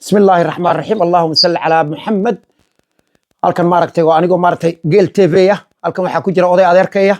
بسم الله الرحمن الرحيم اللهم صل على محمد. halkan maaragtay waa anigoo maaragtay geel TV ah halkan waxa ku jira oday adeerkaya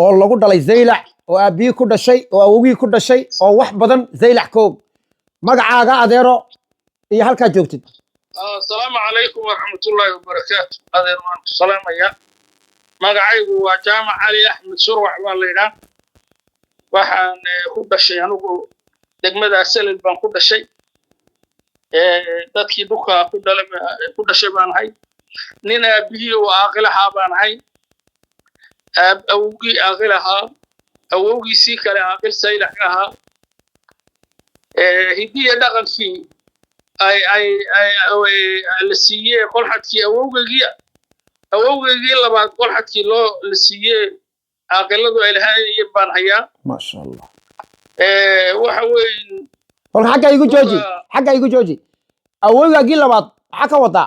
oo lagu dhalay Zeylac oo aabii ku dhashay oo awowgii ku dhashay oo wax badan Zeylac koog magacaaga adeero iyo halka joogtid. السلام عليكم ورحمة الله وبركاته. هذا ما السلام يا مقعي وجامع علي أحمد سروع والله وحن كل شيء أنا دقمة أسئلة البان كل شيء dadkii duka ku dhalay ku dhashay baan hay nin aabihii oo aqlaha baan hay awgii aqlaha awgii si kale aqal Saylac ahaa hidiya dhaqankii ay la siiyay qolxadkii awowgii labaad qolxadkii loo la siiyay aqaladu ay lahaayeen baan hayaa ma sha Allah waxa weyn wal xagga igu jooji awowgii labaad waxa ka wada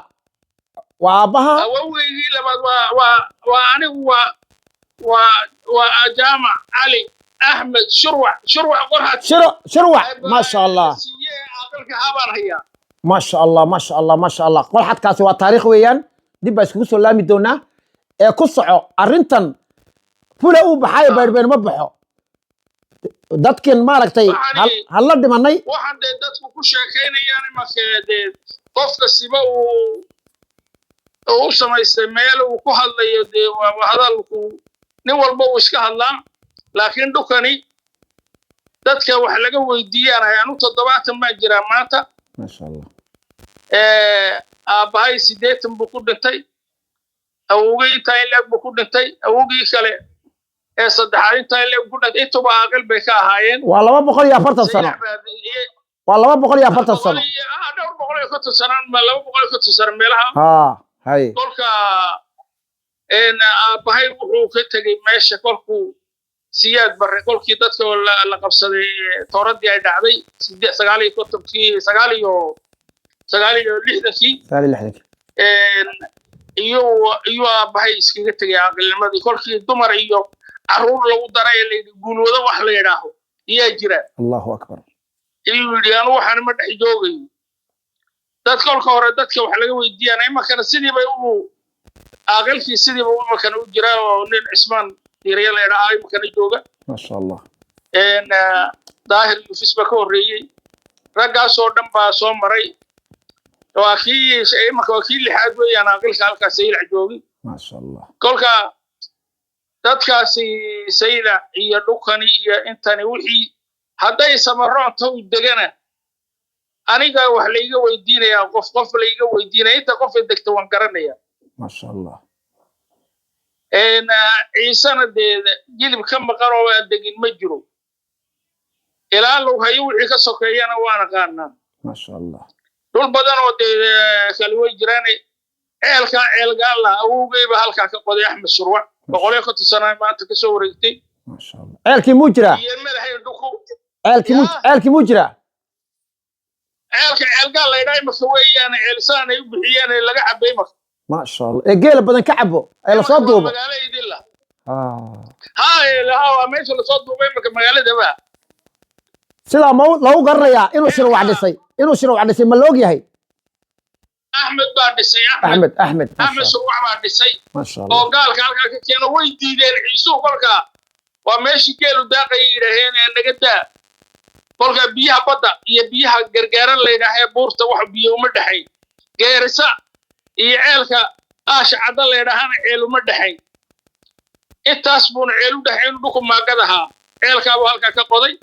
waa abaha awowgii labaad waa anigu waa jaamac Ali Ahmed Shurwac qorxad shurwac ma sha Allah aqalka habaan hayaa ما شاء الله قول حد كاسي وتاريخ ويان دي بس كوسو لامي دونا اي كوسعو ارنتن فولا او بحاي بيربين ما بخو dadkin maaragtay hal la dhimanay waxaan dadku ku sheekeynayaan markay qofka siba uu samaystay meel uu ku hadlayo hadalku nin walba uu iska hadlaa laakiin dhukani dadka wax laga weydiiyay anu 70 ma jira maanta ما شاء الله abahay 8 buu ku dhintay awowgii inta leeg buu ku dhintay awowgii kale saddexaad inta leeg ku dhintay intuba aqal bay ka ahaayeen waa 240 sano waa 240 sano dhowr 240 sano ma 240 sano meelaha hay kolka abahay wuxuu ka tagay meesha kolkuu siyaad barre kolkii dadka la qabsaday tooradii ay dhacday 960 iyo abahay iskaga tagay aqalnimadii kolkii dumar iyo caruur lagu daray guulwada wax la yiraahdo iyo jira Allahu akbar iyo yidhi waxaan ma dhex joogay dad kolka hore dadka wax laga weydiiyay markana sidii bay aqalkii sidii uu markana u jiraa oo nin Cismaan يريال إلى مكان جوجا ما شاء الله إن ظاهر يفسب كوري رجع صورنا باسوم مري وأخي شيء ما كوكيل لحد ويا أنا أقول خالك سيل عجوبي ما شاء الله كلك تذكر سيل هي دكاني هي إنتني وحي هذا يسمرون تو دجنا أنا جا وحليجا ويدينا يا قف ليجا ويدينا أنت قف الدكتور وانكرنا يا ما شاء الله إن عيسى جيل بكم قروا دقين مجرو إلى لو هيو عيسى سكيانا وأنا قارنا ما شاء الله دول بدن ودي خلوي جيراني عيل قال له أو جيب هالك كقضي أحمد سروع بقولي خد السنة ما تكسور رجتي ما شاء الله عيلك مجرى عيلك مجرى عيل قال له دايما سوي أنا عيل سنة يبحي أنا اللي قاعد بيمك ما شاء الله جيل بدن كعبه اي صدوا هاي لا ماشي اللي صدوا بينك مقاله دبا سلا مو لو قريا انو شروع دسي ما لوغ يahay احمد بعد دسي احمد شروع بعد دسي ما شاء الله oo gaalka halka ka keenay way diideen ciiso kolka waa meeshii geelu daaqay yiraahdeen naga daa kolka biyaha badda iyo biyaha gargaaran leeyahay buurta wax biyo uma dhaxay geerisa iyo ceelka aashacada leedahay ceelu ma dhaxay intaas buu ceelu dhaxay dhulku maagadaha ceelka buu halka ka qoday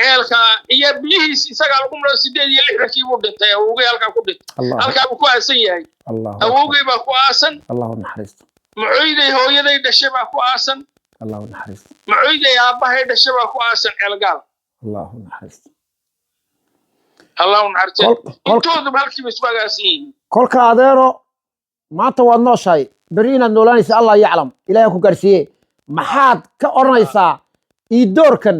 ceelka iyo biyihiis isaga lagu maro 8 buu dhintay awowgii halka ku dhintay halka buu ku aasan yahay awowgii baa ku aasan Allahu naxariisto muciiday hooyaday dhashay baa ku aasan Allahu naxariisto muciiday aabahay dhashay baa ku aasan ceelgaal Allahu naxariisto الله ونعرته انتو بالكي مسبقاسين كل كاديرو ما تواد نوشاي برينا نولانيس الله يعلم إلهي كو غارسيه maxaad ka oranaysaa ii doorkan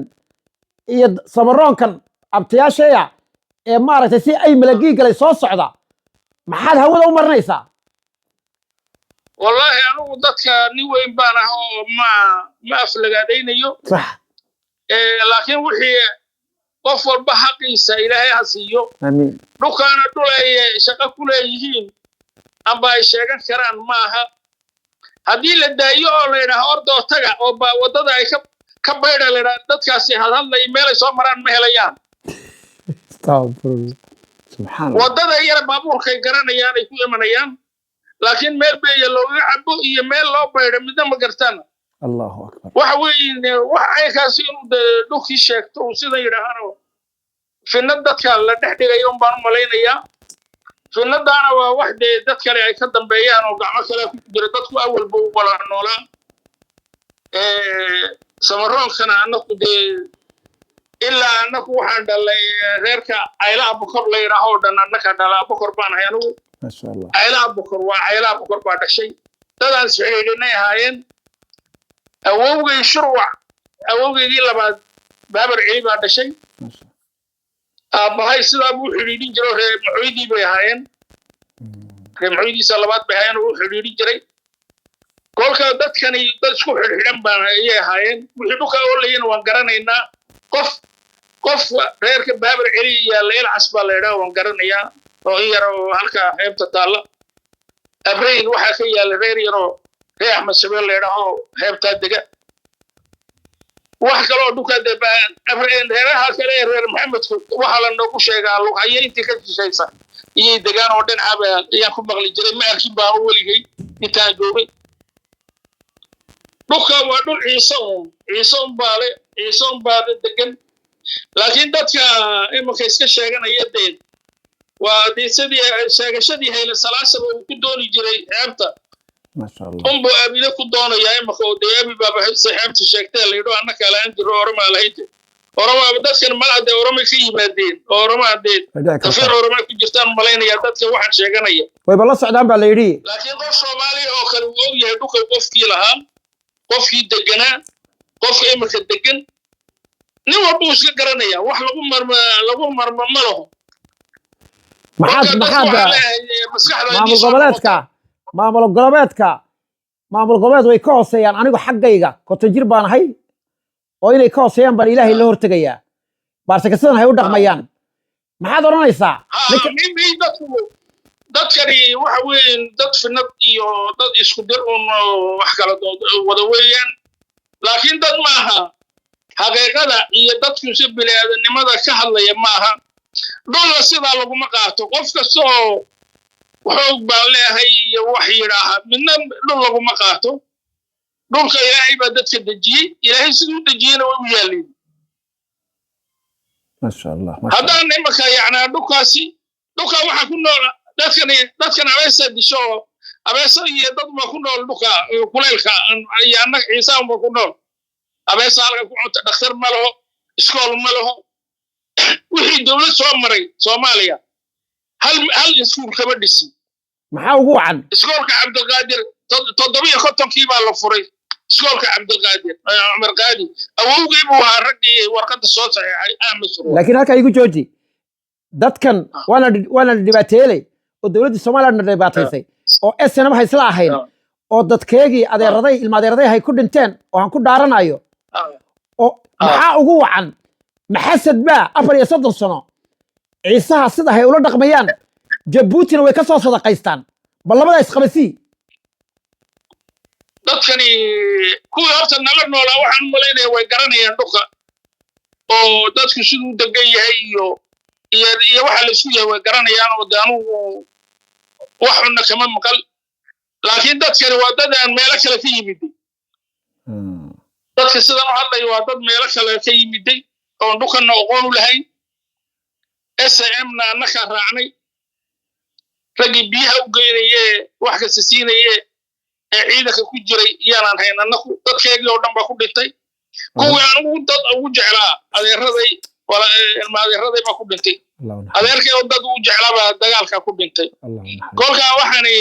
iyo samaroonkan abtiyaashaya ee maaragtay si ay malagii galay soo socda maxaad hawada u marinaysaa wallahi anigu dadka ni weyn baan ahaa ma aflagaadaynayo صح laakiin wixii qof walba xaqiisa ilaahay ha siiyo amiin dhulkaana dhul ay shaqo ku leeyihiin amba ay sheegan karaan maaha haddii la daayo oo la yidhaaho ordoo taga oo waddada ay ka baydha la yidhaha dadkaasi hadhadlay meelay soo maraan ma helayaan waddada yara baabuurkay garanayaan ay ku imanayaan laakiin meel beeya looga cabo iyo meel loo baydho midna ma gartaan allahu akbar waxa weeye wax aykaasi inuu dhulkii sheegto uu sida yidhaahano finnad dadka la dhex dhigayo umbaan u malaynayaa finnadaana waa wax dee dad kale ay ka dambeeyaan oo gacmo kale ku jira dadku awalba u wala noolaa samaroonkana annaku dee ilaa annaku waxaan dhalay reerka cayla abukor la yidhaaho oo dhan annaka dhala abukor baan ahay anugu masha allah cayla abukor waa cayla abukor baa dhashay dadaan isxidhiidhinay ahaayeen awowgay shurwac awowgeygii labaad baabar cili baa dhashay aabbahay sidaa buu xidhiidhin jiro reer maxoydii bay ahaayeen reer maxoydiisa labaad bay ahaayeen oo u xidhiidhin jiray kolka dadkani dad isku xidhxidhan baan ayay ahaayeen wixii dhulka oolayana waan garanaynaa qof reerka baabar celi iyo leelcas baa la yidhaha waan garanayaa oo in yar oo halka xeebta taalla abrayn waxaa ka yaalla reer yaroo reer axmed shabeel la yidhaaho xeebtaa dega wax kaloo dhulka reeraha kale ee reer maxamedku waxaa la noogu sheegaa lughaye intii ka shishaysa iyay degaan oo dhinacaaba ayaan ku maqli jiray ma arkin baan u weligay intaan joogay dhulka waa dhul ciise unbaale degan laakiin dadka imanka iska sheeganaya dee waa dee sidii sheegashadii hayle salaasaba uu ku dooni jiray xeebta unbu abile ku doonayaa imanka oo dee abi baaba xeebta sheegtee la yidho annaka alaan jiro oromaa lahayd oromaa dadkan malade oromay ka yimaadeen oo oromaa dee tafiir oromaa ku jirtaan malaynayaa dadka waxaan sheeganaya wayba la socdaan baa la yidhi laakiin qof soomaaliya oo kale uu og yahay dhulka qofkii lahaa qofkii deganaa qofka imanka degan nin walba uu iska garanaya wax lagu marma ma laho maamul goboleed way ka hooseeyaan anigu xaggayga konton jir baan ahay oo inay ka hooseeyaan baan ilaahay la hortegayaa baarse sidan hay u dhaqmayaan maxaad odhanaysaa dadkani waxa weeyaan dad finnad iyo dad isku dir un wax kala wada weeyaan laakiin dad maaha xaqiiqada iyo dadku si bini'aadanimada ka hadlaya maaha dhulna sidaa laguma qaato qof kastoo xoog baan leeyahay iyo wax yidhaaha midna dhul laguma qaato dhulka ilaahay baa dadka dejiyey ilaahay siduu dejiyeyna way u yaalleen masha allah haddaan imanka yacnaa dhulka waxaa ku nool dadkan abeesa disho abeesa iyo dad baa ku nool dhulka kuleylka iyo annaga ciisaan baa ku nool abeesa halka ku cunta dhakhtar ma laho iskool ma laho wixii dowlad soo maray soomaaliya hal iskuul kama dhisin maxaa ugu wacan iskoolka cabdiqaadir 750 baa la furay iskoolka cabdiqaadir cumar qaadi awowgay buu ahaa raggii warqadda soo saxeexay ahmed suro laakiin halkaa igu jooji dadkan waana dhibaateelay oo dowladdii Soomaaliya dhibaataysay oo SNM ha isla ahayn oo dadkeegii adeeraday ilma adeeraday hay ku dhinteen oo aan ku dhaaranayo oo maxaa ugu wacan maxasad baa 34 sano ciisaha sida hay ula dhaqmayaan Jabuutina way ka soo sadaqaystaan bal labada isqabasi dadkani kuwii horta nala noolaa waxaan malaynayaa way garanayaan dhulka oo dadku siduu degan yahay iyo waxa la isku yahay way garanayaan oo daanuhu wax xunna kama maqal laakiin dadkani waa dad aan meelo kale ka yimiday dadka sidan u hadlaya waa dad meelo kale ka yimiday oo dhulkanna aqoon u lahayn SMna annaka raacnay raggii biyaha u geynaye wax kasta siinaye ee ciidanka ku jiray iyaanan hayn annaku dadkeegii oo dhan baa ku dhintay kuwii anigu dad ugu jeclaa adeeraday ilma adeeraday baa ku dhintay adeerkay oo dad ugu jeclaa baa dagaalka ku dhintay kolkaa waxaani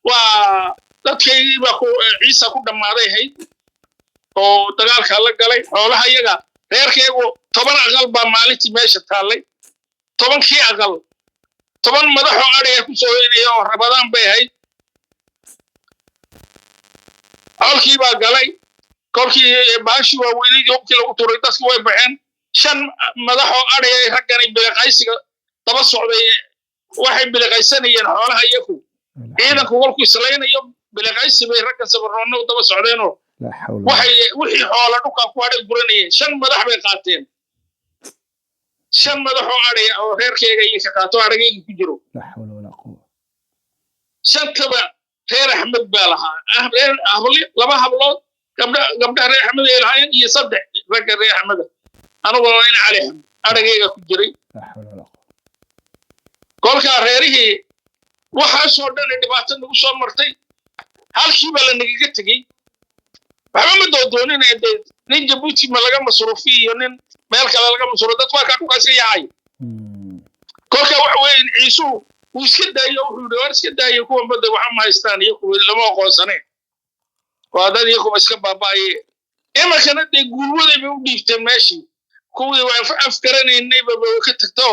waa dadkeygii baa ciisa ku dhammaaday hayd oo dagaalka la galay xoolaha iyaga reerkaygu 10 aqal baa maalintii meesha taallay 10kii aqal 10 madaxoo adhiga ku soo helayay oo rabadaan bay ahayd colkii baa galay kolkii baashii waa weynidii hubkii lagu turay dadkii way baxeen shan madaxoo adhaya ragganay biliqaysiga daba socday waxay biliqaysanayeen xoolaha iyagu ciidanku walku islaynayo biliqaysi bay ragga sabarroonna daba socdeenoo wixii xoola dhulka ku hadhay guranayeen shan madax bay qaateen shan madaxoo adhaya oo reerkeyga iyo ka qaato aragayga ku jiro shantaba reer axmed baa lahaa laba hablood gabdhaha reer axmed ay lahaayeen iyo saddex ragga reer axmeda aniguna waa in cali axmed aragayga ku jiray kolkaa reerihii waxaasoo dhan dhibaato nagu soo martay halkiiba la nagaga tegey waxba ma doodoonin nin jabuuti ma laga masruufi iyo nin meel kale laga masruuf dad waa kaa dhulkaas ka yaacay kolkaa waxa weeye ciisuhu wuu iska daayo wuxuu yidhi war iska daayo kuwan badda waxa ma haystaan iyo kuwa lama aqoonsaneen waa dad iyo kuwa iska baaba'aye imarkana dee guulwaday bay u dhiibteen meeshii kuwii waa afgaranaynayba way ka tagto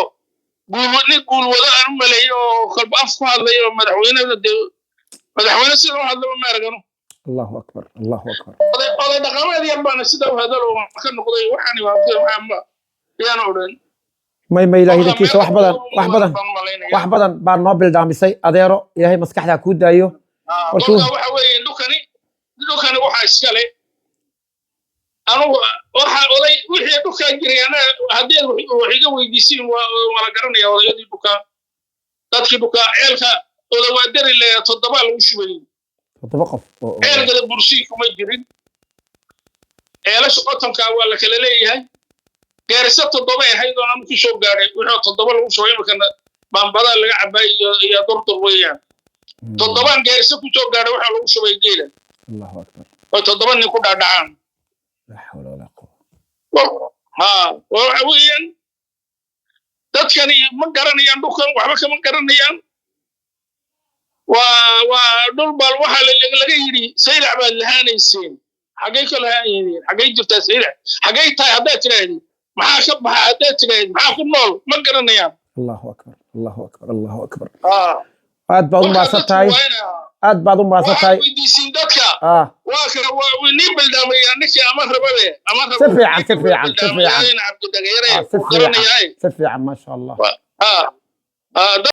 nin guulwado aan u maleeyo oo kolba af ku hadlayo madaxweynada dee madaxweyne sida u hadlaba ma aragano allahu akbar oday dhaqameed yar baana sida u hadalo ka noqday waxaani waa yaan odhan ما إلهي ذكي سو wax badan baan noo bildaamisay adeero ilaahay maskaxda ku daayo waxa weeye dhukani waxa iskale anigu waxa oday wixii dhuka jirayna hadii wax iga weydiisin wala garanaya odayadii dhuka dadkii dhuka ceelka oda waa dari le toddoba lagu shubay toddoba qof ceelka bursi kuma jirin ceelasha qotonka waa la kala leeyahay gaarisa toddoba ay hayd oo aan ku soo gaaray wuxuu toddoba lagu soo imkana baanbada laga cabay iyo durdur weeyaan toddobaan gaarisa ku soo gaaray waxa lagu shubay geela Allahu akbar oo toddoba nin ku dhaadhacaan la hawla wala quwwata waxa weeyaan dadkani ma garanayaan dhulkan waxba kama garanayaan waa dhul bal waxa laga yiri saylac baad lahaanayseen xagee ka lahaayeen xagee jirtaa saylac xagee tahay hadda tiraahdo maxaa ka baxa hadda tiraahdo maxaa ku nool ma garanayaan Allahu akbar aad baad u maasatahay aad baad u maasatahay weydiisin dadka waa ka ni bildaamay annaki ama rabade si fiican ma sha Allah